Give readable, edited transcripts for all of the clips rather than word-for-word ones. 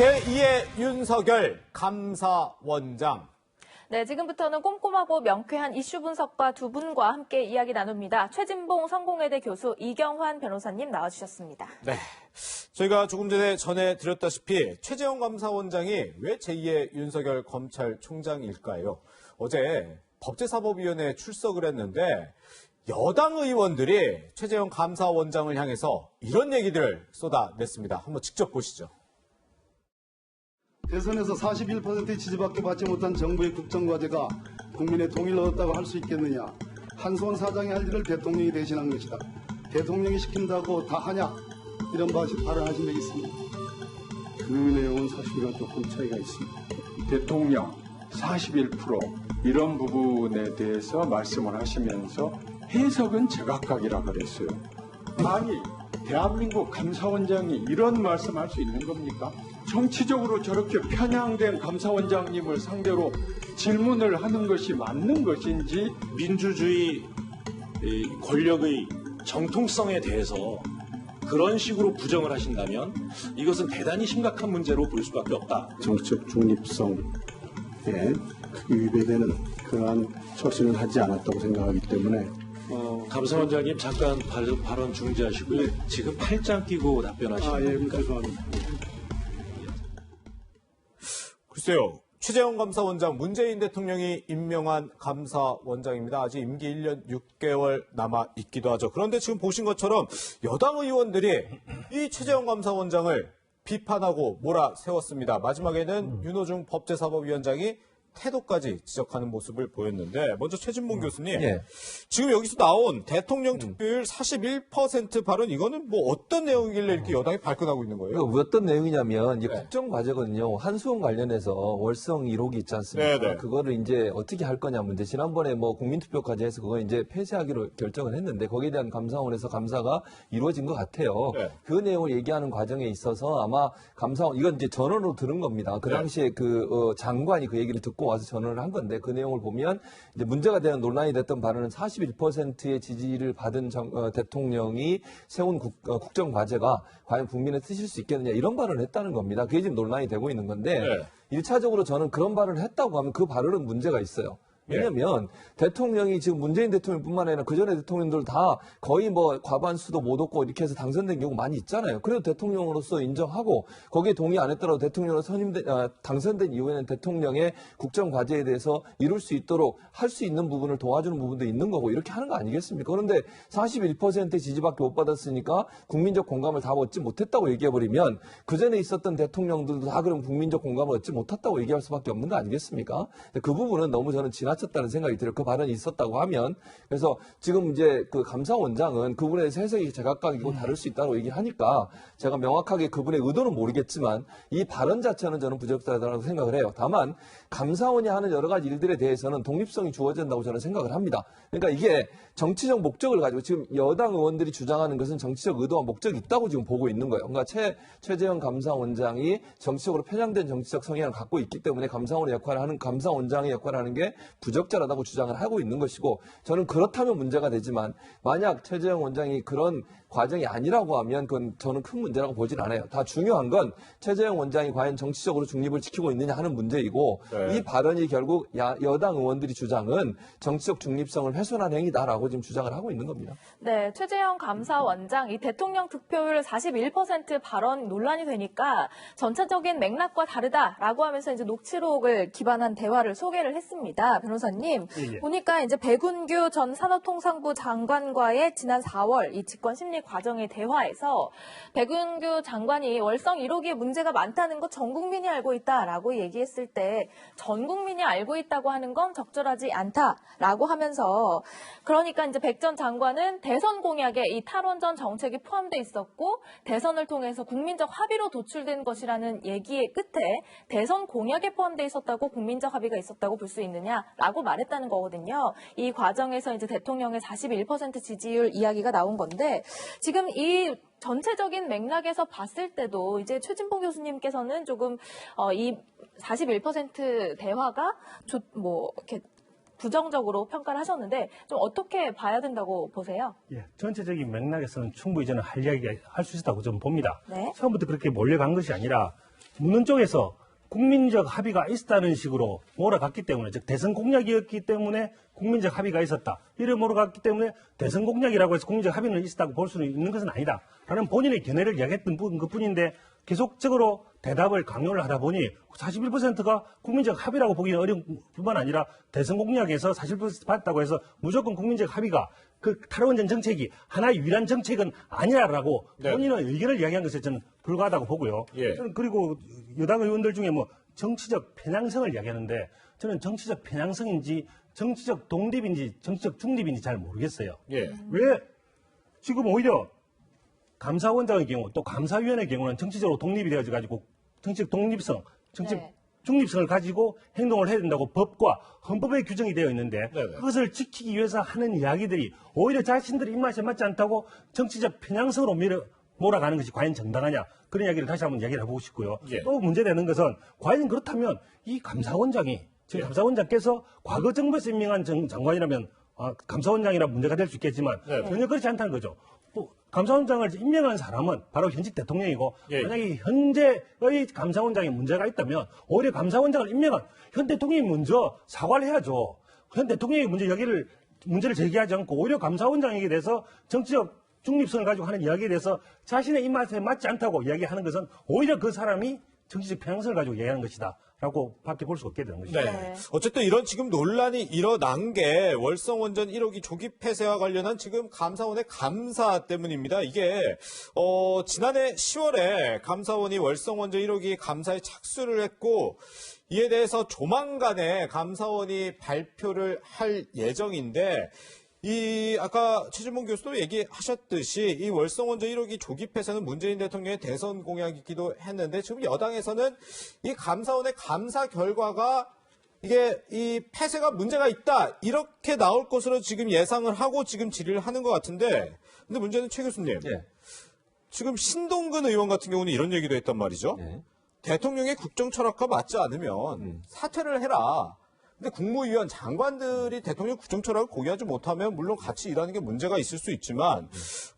제2의 윤석열 감사원장. 네, 지금부터는 꼼꼼하고 명쾌한 이슈 분석과 두 분과 함께 이야기 나눕니다. 최진봉 성공회대 교수, 이경환 변호사님 나와주셨습니다. 네, 저희가 조금 전에 전해드렸다시피 최재형 감사원장이 왜 제2의 윤석열 검찰총장일까요? 어제 법제사법위원회에 출석을 했는데 여당 의원들이 최재형 감사원장을 향해서 이런 얘기들을 쏟아냈습니다. 한번 직접 보시죠. 대선에서 41%의 지지밖에 받지 못한 정부의 국정과제가 국민의 동의를 얻었다고 할 수 있겠느냐. 한수원 사장이 할 일을 대통령이 대신한 것이다. 대통령이 시킨다고 다 하냐. 이런 발언하신 적이 있습니다. 그 내용은 사실과 조금 차이가 있습니다. 대통령 41% 이런 부분에 대해서 말씀을 하시면서 해석은 제각각이라 그랬어요. 아니, 대한민국 감사원장이 이런 말씀할 수 있는 겁니까? 정치적으로 저렇게 편향된 감사원장님을 상대로 질문을 하는 것이 맞는 것인지, 민주주의 권력의 정통성에 대해서 그런 식으로 부정을 하신다면 이것은 대단히 심각한 문제로 볼 수밖에 없다. 정치적 중립성에 위배되는 그러한 처신을 하지 않았다고 생각하기 때문에 감사원장님 잠깐 발언 중지하시고요. 네. 지금 팔짱 끼고 답변하시는 겁니까? 죄송합니다. 글쎄요, 최재형 감사원장, 문재인 대통령이 임명한 감사원장입니다. 아직 임기 1년 6개월 남아있기도 하죠. 그런데 지금 보신 것처럼 여당 의원들이 이 최재형 감사원장을 비판하고 몰아세웠습니다. 마지막에는 윤호중 법제사법위원장이 태도까지 지적하는 모습을 보였는데, 먼저 최진봉 교수님, 지금 여기서 나온 대통령 득표율 41% 발언, 이거는 뭐 어떤 내용이길래 이렇게 여당이 발끈하고 있는 거예요? 어떤 내용이냐면 이제 국정과제거든요. 한수원 관련해서 월성 1호기 있지 않습니까? 네네. 그거를 이제 어떻게 할 거냐 문제. 지난번에 뭐 국민투표까지 해서 그거 이제 폐쇄하기로 결정을 했는데 거기에 대한 감사원에서 감사가 이루어진 것 같아요. 네. 그 내용을 얘기하는 과정에 있어서 아마 감사원, 이건 이제 전원으로 들은 겁니다. 그 당시에 장관이 그 얘기를 듣고 와서 전언을 한 건데, 그 내용을 보면 이제 문제가 되는 논란이 됐던 발언은 41%의 지지를 받은 대통령이 세운 국정 과제가 과연 국민의 뜻일 수 있겠느냐, 이런 발언을 했다는 겁니다. 그게 지금 논란이 되고 있는 건데, 일차적으로 저는 그런 발언을 했다고 하면 그 발언은 문제가 있어요. 왜냐면 대통령이 지금 문재인 대통령뿐만 아니라 그전에 대통령들 다 거의 뭐 과반수도 못 얻고 이렇게 해서 당선된 경우 많이 있잖아요. 그래도 대통령으로서 인정하고 거기에 동의 안 했더라도 대통령으로 당선된 이후에는 대통령의 국정 과제에 대해서 이룰 수 있도록 할 수 있는 부분을 도와주는 부분도 있는 거고, 이렇게 하는 거 아니겠습니까? 그런데 41%의 지지밖에 못 받았으니까 국민적 공감을 다 얻지 못했다고 얘기해버리면 그전에 있었던 대통령들도 다 그럼 국민적 공감을 얻지 못했다고 얘기할 수밖에 없는 거 아니겠습니까? 그 부분은 너무 저는 지나쳤다는 생각이 들어요. 그 발언이 있었다고 하면. 그래서 지금 이제 그 감사원장은 그분에 대해서 해석이 제각각이고 다를 수 있다고 얘기하니까 제가 명확하게 그분의 의도는 모르겠지만 이 발언 자체는 저는 부적절하다고 생각을 해요. 다만 감사원이 하는 여러 가지 일들에 대해서는 독립성이 주어진다고 저는 생각을 합니다. 그러니까 이게 정치적 목적을 가지고 지금 여당 의원들이 주장하는 것은 정치적 의도와 목적이 있다고 지금 보고 있는 거예요. 그러니까 최재형 감사원장이 정치적으로 편향된 정치적 성향을 갖고 있기 때문에 감사원의 역할을 하는, 감사원장의 역할을 하는 게 부적절하다고 주장을 하고 있는 것이고, 저는 그렇다면 문제가 되지만 만약 최재형 원장이 그런 과정이 아니라고 하면 그건 저는 큰 문제라고 보진 않아요. 다 중요한 건 최재형 원장이 과연 정치적으로 중립을 지키고 있느냐 하는 문제이고, 이 발언이 결국 여당 의원들이 주장은 정치적 중립성을 훼손한 행위다라고 지금 주장을 하고 있는 겁니다. 네, 최재형 감사원장, 이 대통령 득표율 41% 발언 논란이 되니까 전체적인 맥락과 다르다라고 하면서 이제 녹취록을 기반한 대화를 소개를 했습니다. 변호사님, 보니까 이제 백운규 전 산업통상부 장관과의 지난 4월 이 직권 심리 과정의 대화에서 백운규 장관이 월성 1호기에 문제가 많다는 거 전 국민이 알고 있다라고 얘기했을 때 전 국민이 알고 있다고 하는 건 적절하지 않다라고 하면서, 그러니까 이제 백 전 장관은 대선 공약에 이 탈원전 정책이 포함돼 있었고 대선을 통해서 국민적 합의로 도출된 것이라는 얘기의 끝에 대선 공약에 포함돼 있었다고 국민적 합의가 있었다고 볼 수 있느냐라고 말했다는 거거든요. 이 과정에서 이제 대통령의 41% 지지율 이야기가 나온 건데, 지금 이 전체적인 맥락에서 봤을 때도 이제 최진봉 교수님께서는 조금 이 41% 대화가 이렇게 부정적으로 평가를 하셨는데 좀 어떻게 봐야 된다고 보세요? 예, 전체적인 맥락에서는 충분히 저는 할 이야기가 할 수 있다고 좀 봅니다. 네. 처음부터 그렇게 몰려간 것이 아니라 묻는 쪽에서 국민적 합의가 있었다는 식으로 몰아갔기 때문에, 즉 대선 공약이었기 때문에 국민적 합의가 있었다. 이를 몰아갔기 때문에 대선 공약이라고 해서 국민적 합의는 있었다고 볼 수는 있는 것은 아니다. 라는 본인의 견해를 이야기했던 것뿐인데 계속적으로 대답을 강요를 하다 보니 41%가 국민적 합의라고 보기는 어려운 뿐만 아니라 대선 공약에서 41% 받았다고 해서 무조건 국민적 합의가 그 탈원전 정책이 하나의 유일한 정책은 아니라라고 네. 본인의 의견을 이야기한 것에 저는 불과하다고 보고요. 예. 저는 그리고 여당 의원들 중에 뭐 정치적 편향성을 이야기하는데 저는 정치적 편향성인지 정치적 독립인지 정치적 중립인지 잘 모르겠어요. 예. 왜 지금 오히려 감사원장의 경우 또 감사위원회의 경우는 정치적으로 독립이 되어져 가지고 정치적 독립성, 정치적 네. 중립성을 가지고 행동을 해야 된다고 법과 헌법에 규정이 되어 있는데 네네. 그것을 지키기 위해서 하는 이야기들이 오히려 자신들의 입맛에 맞지 않다고 정치적 편향성으로 몰아가는 것이 과연 정당하냐 그런 이야기를 다시 한번 이야기를 해보고 싶고요. 예. 또 문제되는 것은 과연 그렇다면 이 감사원장이 지금 감사원장께서 과거 정부에서 임명한 장관이라면 감사원장이라 문제가 될 수 있겠지만 네. 전혀 그렇지 않다는 거죠. 감사원장을 임명한 사람은 바로 현직 대통령이고 예. 만약에 현재의 감사원장에 문제가 있다면 오히려 감사원장을 임명한 현 대통령이 먼저 사과를 해야죠. 현 대통령이 문제를 제기하지 않고 오히려 감사원장에게 대해서 정치적 중립성을 가지고 하는 이야기에 대해서 자신의 입맛에 맞지 않다고 이야기하는 것은 오히려 그 사람이 정치적 편향성을 가지고 이야기하는 것이다. 라고 밖에 볼 수 없게 되는 것이죠. 네. 어쨌든 이런 지금 논란이 일어난 게 월성원전 1호기 조기 폐쇄와 관련한 지금 감사원의 감사 때문입니다. 이게 지난해 10월에 감사원이 월성원전 1호기 감사에 착수를 했고 이에 대해서 조만간에 감사원이 발표를 할 예정인데 아까 최진봉 교수도 얘기하셨듯이 이 월성원전 1호기 조기 폐쇄는 문재인 대통령의 대선 공약이기도 했는데 지금 여당에서는 이 감사원의 감사 결과가 이게 이 폐쇄가 문제가 있다 이렇게 나올 것으로 지금 예상을 하고 지금 질의를 하는 것 같은데 근데 문제는 최 교수님 예. 지금 신동근 의원 같은 경우는 이런 얘기도 했단 말이죠. 예. 대통령의 국정 철학과 맞지 않으면 사퇴를 해라. 근데 국무위원 장관들이 대통령 국정 철학을 공유하지 못하면 물론 같이 일하는 게 문제가 있을 수 있지만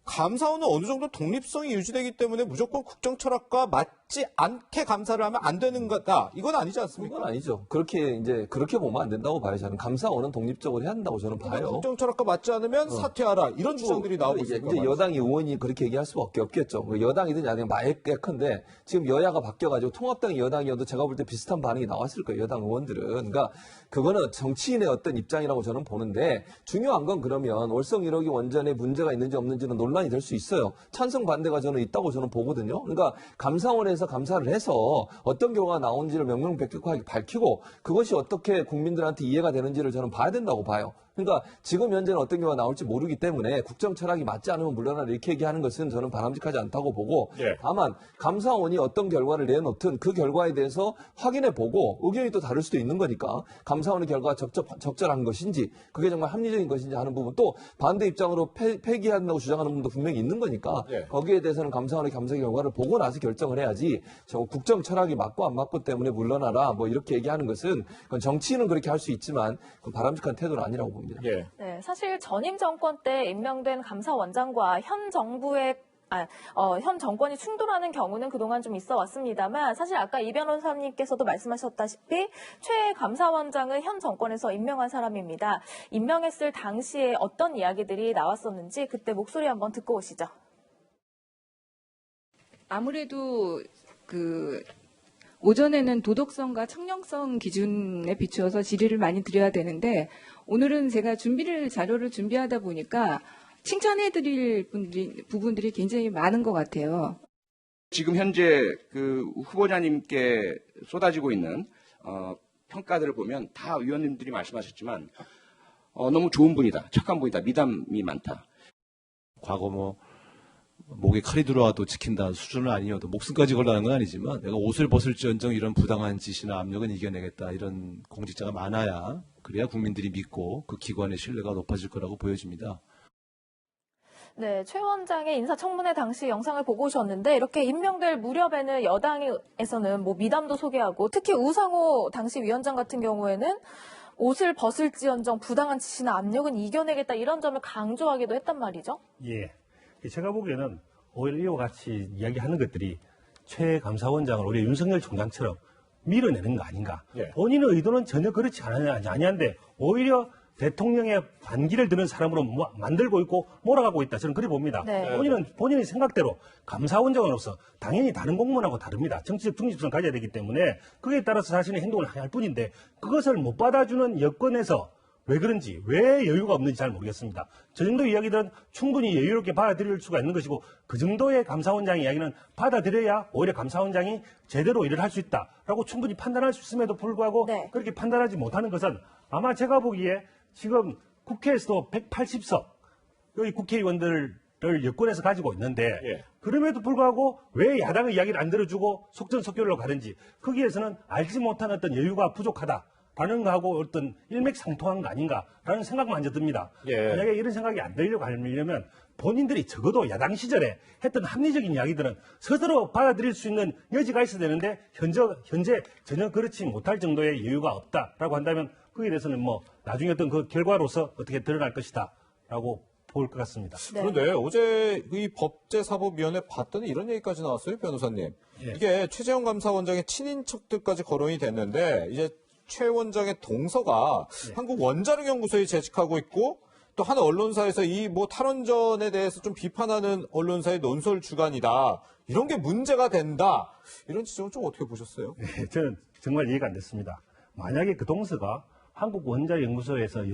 감사원은 어느 정도 독립성이 유지되기 때문에 무조건 국정 철학과 맞지 않게 감사를 하면 안 되는 거다. 이건 아니지 않습니까? 그건 아니죠. 그렇게 보면 안 된다고 봐요. 저는 감사원은 독립적으로 해야 한다고 저는 봐요. 국정 철학과 맞지 않으면 사퇴하라. 이런 주장들이 나오고 이제 있으니까. 여당이 의원이 그렇게 얘기할 수밖에 없겠죠. 여당이든 야당이든 마약컨대 지금 여야가 바뀌어가지고 통합당이 여당이어도 제가 볼 때 비슷한 반응이 나왔을 거예요. 여당 의원들은. 그러니까 그거는 정치인의 어떤 입장이라고 저는 보는데 중요한 건 그러면 월성 1호기 원전에 문제가 있는지 없는지는 논란이 될 수 있어요. 찬성 반대가 저는 있다고 저는 보거든요. 그러니까 감사원에서 감사를 해서 어떤 결과가 나온지를 명명백백하게 밝히고 그것이 어떻게 국민들한테 이해가 되는지를 저는 봐야 된다고 봐요. 그러니까 지금 현재는 어떤 경우가 나올지 모르기 때문에 국정 철학이 맞지 않으면 물러나라 이렇게 얘기하는 것은 저는 바람직하지 않다고 보고 예. 다만 감사원이 어떤 결과를 내놓든 그 결과에 대해서 확인해 보고 의견이 또 다를 수도 있는 거니까 감사원의 결과가 적절한 것인지 그게 정말 합리적인 것인지 하는 부분 또 반대 입장으로 폐기한다고 주장하는 분도 분명히 있는 거니까 예. 거기에 대해서는 감사원의 감사 결과를 보고 나서 결정을 해야지 저 국정 철학이 맞고 안 맞고 때문에 물러나라 뭐 이렇게 얘기하는 것은 그건 정치인은 그렇게 할 수 있지만 그건 바람직한 태도는 아니라고 봅니다. 예. 네, 사실 전임 정권 때 임명된 감사원장과 현 정권이 충돌하는 경우는 그동안 좀 있어 왔습니다만 사실 아까 이 변호사님께서도 말씀하셨다시피 최 감사원장은 현 정권에서 임명한 사람입니다. 임명했을 당시에 어떤 이야기들이 나왔었는지 그때 목소리 한번 듣고 오시죠. 아무래도 오전에는 도덕성과 청렴성 기준에 비추어서 질의를 많이 드려야 되는데 오늘은 제가 자료를 준비하다 보니까 칭찬해드릴 부분들이 굉장히 많은 것 같아요. 지금 현재 후보자님께 쏟아지고 있는 평가들을 보면 다 위원님들이 말씀하셨지만 너무 좋은 분이다, 착한 분이다, 미담이 많다. 과거 목에 칼이 들어와도 지킨다 수준은 아니어도 목숨까지 걸라는 건 아니지만 내가 옷을 벗을지언정 이런 부당한 짓이나 압력은 이겨내겠다 이런 공직자가 많아야 그래야 국민들이 믿고 그 기관의 신뢰가 높아질 거라고 보여집니다. 네, 최 원장의 인사청문회 당시 영상을 보고 오셨는데 이렇게 임명될 무렵에는 여당에서는 미담도 소개하고 특히 우상호 당시 위원장 같은 경우에는 옷을 벗을지언정 부당한 지시나 압력은 이겨내겠다 이런 점을 강조하기도 했단 말이죠. 예. 제가 보기에는 오히려 이와 같이 이야기하는 것들이 최 감사원장을 우리 윤석열 총장처럼 밀어내는 거 아닌가. 예. 본인의 의도는 전혀 그렇지 아니한데 오히려 대통령의 반기를 드는 사람으로 만들고 있고 몰아가고 있다. 저는 그리 봅니다. 네. 본인의 생각대로 감사원장으로서 당연히 다른 공무원하고 다릅니다. 정치적 중립성을 가져야 되기 때문에 그에 따라서 자신의 행동을 할 뿐인데 그것을 못 받아주는 여건에서 왜 그런지, 왜 여유가 없는지 잘 모르겠습니다. 저 정도 이야기들은 충분히 여유롭게 받아들일 수가 있는 것이고 그 정도의 감사원장 이야기는 받아들여야 오히려 감사원장이 제대로 일을 할 수 있다라고 충분히 판단할 수 있음에도 불구하고 네. 그렇게 판단하지 못하는 것은 아마 제가 보기에 지금 국회에서도 180석 여기 국회의원들을 여권에서 가지고 있는데 예. 그럼에도 불구하고 왜 야당의 이야기를 안 들어주고 속전속결로 가는지 거기에서는 알지 못한 어떤 여유가 부족하다라는 거하고 어떤 일맥상통한 거 아닌가라는 생각만 먼저 듭니다. 예. 만약에 이런 생각이 안 들려고 하려면 본인들이 적어도 야당 시절에 했던 합리적인 이야기들은 스스로 받아들일 수 있는 여지가 있어야 되는데 현재 전혀 그렇지 못할 정도의 여유가 없다라고 한다면 거기에 대해서는 뭐 나중에 어떤 그 결과로서 어떻게 드러날 것이다라고 볼 것 같습니다. 네. 그런데 어제 이 법제사법위원회 봤더니 이런 얘기까지 나왔어요, 변호사님. 예. 이게 최재형 감사원장의 친인척들까지 거론이 됐는데 이제 최 원장의 동서가 한국원자력연구소에 재직하고 있고 또 한 언론사에서 이 뭐 탈원전에 대해서 좀 비판하는 언론사의 논설 주간이다. 이런 게 문제가 된다. 이런 지적은 좀 어떻게 보셨어요? 네, 저는 정말 이해가 안 됐습니다. 만약에 그 동서가 한국원자연구소에서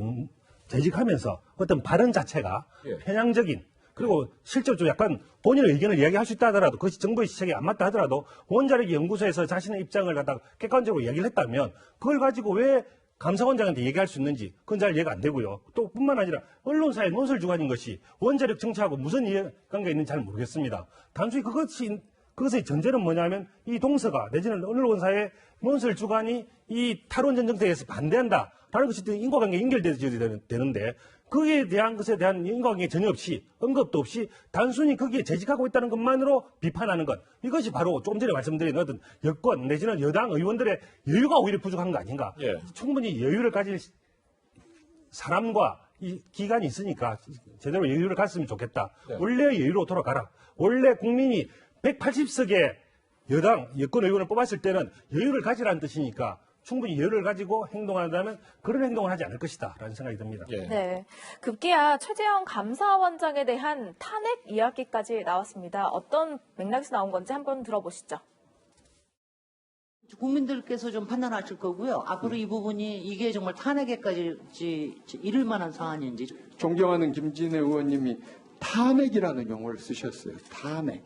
재직하면서 어떤 발언 자체가 예. 편향적인 그리고 실질적으로 약간 본인의 의견을 이야기할 수 있다 하더라도 그것이 정부의 시책에 안 맞다 하더라도 원자력 연구소에서 자신의 입장을 갖다가 객관적으로 이야기를 했다면 그걸 가지고 왜 감사원장한테 얘기할 수 있는지 그건 잘 이해가 안 되고요. 또 뿐만 아니라 언론사의 논설 주관인 것이 원자력 정치하고 무슨 이해관계가 있는지 잘 모르겠습니다. 단순히 그것의 전제는 뭐냐면 이 동서가 내지는 언론사의 논설 주관이 이 탈원전 정책에서 반대한다라는 것이 인과관계에 연결되어야 되는데 그에 대한 것에 대한 인과관계 전혀 없이 언급도 없이 단순히 거기에 재직하고 있다는 것만으로 비판하는 것 이것이 바로 조금 전에 말씀드린 어떤 여권 내지는 여당 의원들의 여유가 오히려 부족한 거 아닌가. 예. 충분히 여유를 가질 사람과 이 기간이 있으니까 제대로 여유를 가졌으면 좋겠다. 네. 원래 여유로 돌아가라. 원래 국민이 180석의 여권 의원을 뽑았을 때는 여유를 가지라는 뜻이니까 충분히 여유를 가지고 행동한다면 그런 행동을 하지 않을 것이다 라는 생각이 듭니다. 예. 네. 급기야 최재형 감사원장에 대한 탄핵 이야기까지 나왔습니다. 어떤 맥락에서 나온 건지 한번 들어보시죠. 국민들께서 좀 판단하실 거고요. 앞으로 이 부분이 이게 정말 탄핵에까지 이를 만한 사안인지. 존경하는 김진애 의원님이 탄핵이라는 용어를 쓰셨어요. 탄핵.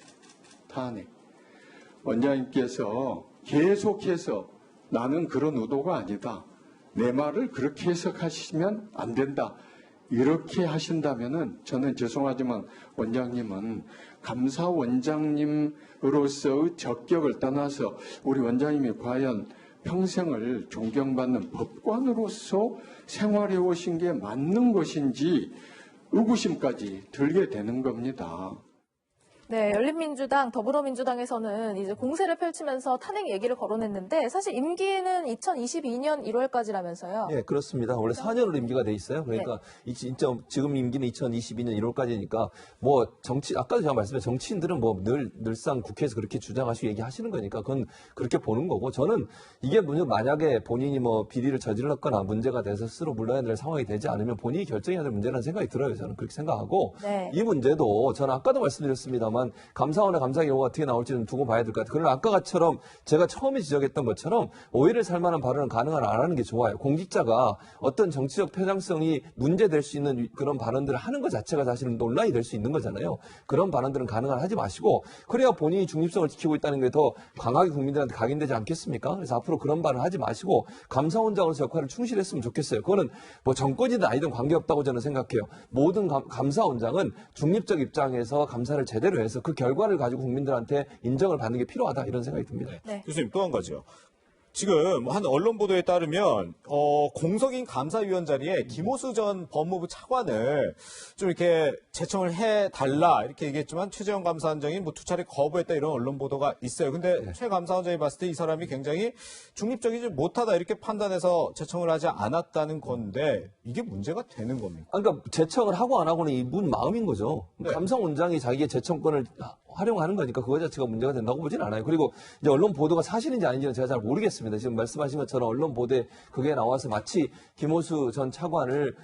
원장님께서 계속해서 나는 그런 의도가 아니다. 내 말을 그렇게 해석하시면 안 된다. 이렇게 하신다면은 저는 죄송하지만 원장님은 감사원장님으로서의 적격을 떠나서 우리 원장님이 과연 평생을 존경받는 법관으로서 생활해 오신 게 맞는 것인지 의구심까지 들게 되는 겁니다. 네, 열린민주당, 더불어민주당에서는 이제 공세를 펼치면서 탄핵 얘기를 거론했는데 사실 임기는 2022년 1월까지라면서요. 네, 그렇습니다. 원래 4년으로 임기가 돼 있어요. 그러니까 지금 임기는 2022년 1월까지니까 뭐 아까도 제가 말씀드린 정치인들은 뭐 늘상 국회에서 그렇게 주장하시고 얘기하시는 거니까 그건 그렇게 보는 거고 저는 이게 만약에 본인이 뭐 비리를 저질렀거나 문제가 돼서 스스로 물러나야 될 상황이 되지 않으면 본인이 결정해야 될 문제라는 생각이 들어요. 저는 그렇게 생각하고 네. 이 문제도 저는 아까도 말씀드렸습니다만 감사원의 감사 결과가 어떻게 나올지는 두고 봐야 될 것 같아요. 그러나 아까처럼 제가 처음에 지적했던 것처럼 오해를 살 만한 발언은 가능한 안 하는 게 좋아요. 공직자가 어떤 정치적 편향성이 문제될 수 있는 그런 발언들을 하는 것 자체가 사실은 논란이 될 수 있는 거잖아요. 그런 발언들은 가능한 하지 마시고 그래야 본인이 중립성을 지키고 있다는 게 더 강하게 국민들한테 각인되지 않겠습니까? 그래서 앞으로 그런 발언 하지 마시고 감사원장으로서 역할을 충실했으면 좋겠어요. 그거는 뭐 정권이든 아니든 관계없다고 저는 생각해요. 모든 감사원장은 중립적 입장에서 감사를 제대로 해서 그 결과를 가지고 국민들한테 인정을 받는 게 필요하다 이런 생각이 듭니다. 네. 교수님 또 한 가지요. 지금 한 언론 보도에 따르면 공석인 감사위원 자리에 김호수 전 법무부 차관을 좀 이렇게 제청을 해달라 이렇게 얘기했지만 최재형 감사원장이 뭐 2차례 거부했다 이런 언론 보도가 있어요. 근데 최 감사원장이 봤을 때 이 사람이 굉장히 중립적이지 못하다 이렇게 판단해서 제청을 하지 않았다는 건데 이게 문제가 되는 겁니까? 그러니까 제청을 하고 안 하고는 이분 마음인 거죠. 네. 감사원장이 자기의 제청권을 활용하는 거니까 그거 자체가 문제가 된다고 보진 않아요. 그리고 이제 언론 보도가 사실인지 아닌지는 제가 잘 모르겠습니다. 지금 말씀하신 것처럼 언론 보도에 그게 나와서 마치 김호수 전 차관을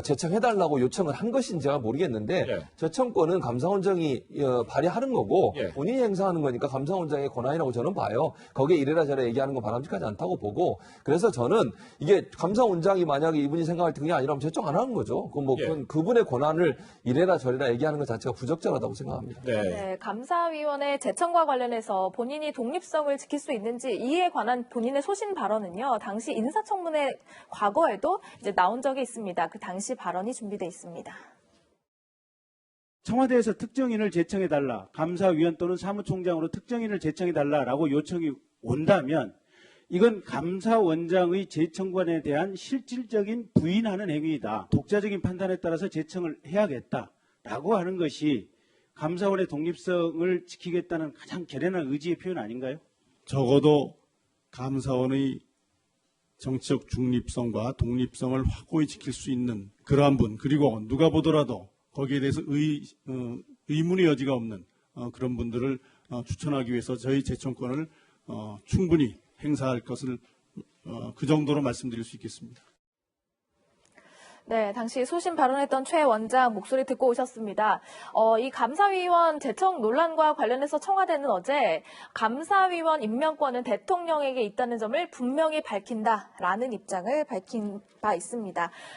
제청해달라고 요청을 한 것인지 제가 모르겠는데 예. 제청권은 감사원장이 발휘하는 거고 예. 본인이 행사하는 거니까 감사원장의 권한이라고 저는 봐요. 거기에 이래라 저래라 얘기하는 건 바람직하지 않다고 보고 그래서 저는 이게 감사원장이 만약에 이분이 생각할 때 그게 아니라면 제청 안 하는 거죠. 그건 그분의 권한을 이래라 저래라 얘기하는 것 자체가 부적절하다고 생각합니다. 네, 감사위원회 제청과 관련해서 본인이 독립성을 지킬 수 있는지 이에 관한 본인의 소신 발언은요. 당시 인사청문회 과거에도 이제 나온 적이 있습니다. 그 당시 발언이 준비되어 있습니다. 청와대에서 특정인을 제청해달라, 감사위원 또는 사무총장으로 특정인을 제청해달라라고 요청이 온다면 이건 감사원장의 제청권에 대한 실질적인 부인하는 행위이다. 독자적인 판단에 따라서 제청을 해야겠다라고 하는 것이 감사원의 독립성을 지키겠다는 가장 결연한 의지의 표현 아닌가요? 적어도 감사원의 정치적 중립성과 독립성을 확고히 지킬 수 있는 그러한 분, 그리고 누가 보더라도 거기에 대해서 의문의 여지가 없는 그런 분들을 추천하기 위해서 저희 제청권을 충분히 행사할 것을 그 정도로 말씀드릴 수 있겠습니다. 네, 당시 소신 발언했던 최 원장 목소리 듣고 오셨습니다. 이 감사위원 제청 논란과 관련해서 청와대는 어제 감사위원 임명권은 대통령에게 있다는 점을 분명히 밝힌다라는 입장을 밝힌 바 있습니다.